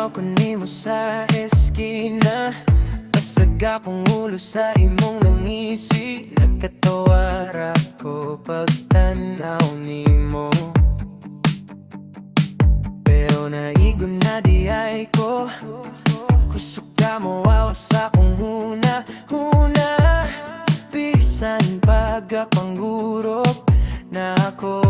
Tanaw ko nimo sa eskina, basag akong ulo sa imong langisi. Nagkatawar ako pagtanaw nimo, pero naigon na di ay ko. Kusog ka mo awas akong huna-huna, bisan pagkapanggurop na ako.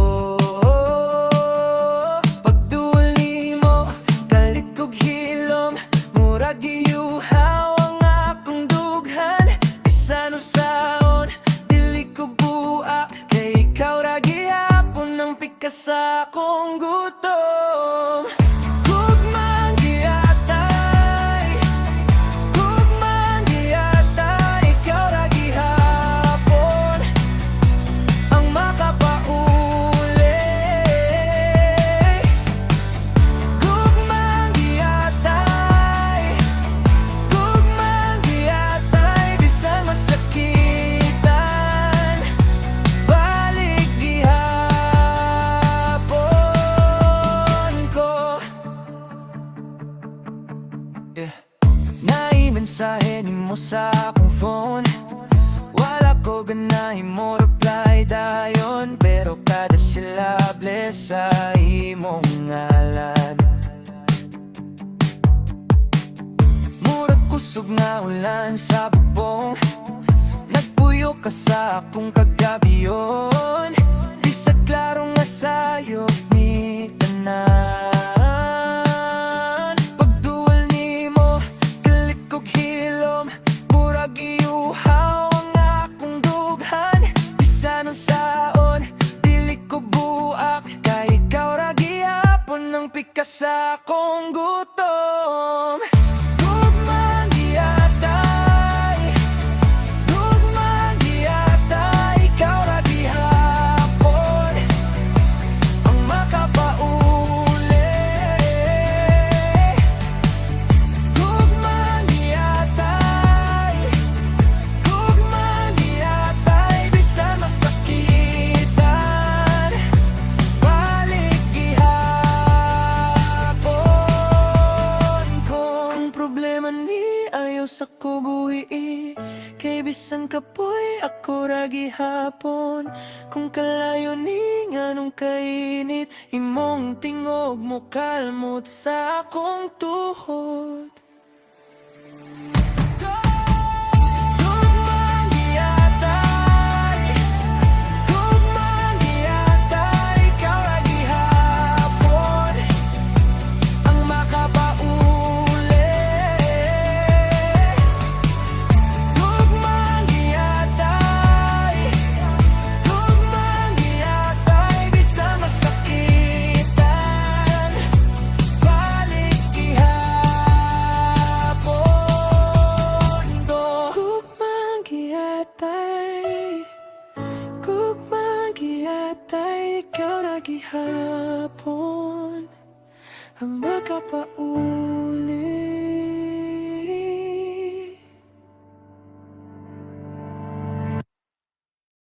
Pagduol nimo, kalit kog hilom, murag giyuhaw ang akong dughan. Bisan usaon, dili ko buak, kay ikaw ra gihapon ang pikas sa akong gutom. Gugmang giatay, gugmang giatay, ikaw ra gihapon ang makapauli. Gugmang giatay, gugmang giatay, bisan masakitan, balik gihapon ko. Naimensahe nimo sa akong phone, wala ko ganahin mo reply dayon, pero kada silable sa imong ngalan, murag kusog nga ulan sa bubong. Nagpuyo ka sa akong kagabiyon, bisag klaro nga sayop ni tanan. Pagduol nimo, galit kog hilom, murag giyuhaw ang akong dughan. Bisan unsaon, dili ko buak, kay ikaw ra gihapon ang pikas sa akong gutom. Gugmang giatay, gugmang giatay, ikaw ra gihapon ang makapauli. Gugmang giatay, gugmang giatay, bisan masakitan, balik gihapon ko. Kung problema ni ayaw sa ko buhi, kay bisan kapoy ako ra gihapon. Kung kalayo ni nganong kainit, imong tingog mo kalmot sa akong tuhod. Gugmang giatay, gugmang giatay, ikaw ra gihapon ang makapauli. Gugmang giatay, gugmang giatay, bisan masakitan, balik gihapon ko. Gugmang giatay, gugmang giatay, ikaw ra gihapon ang makapauli.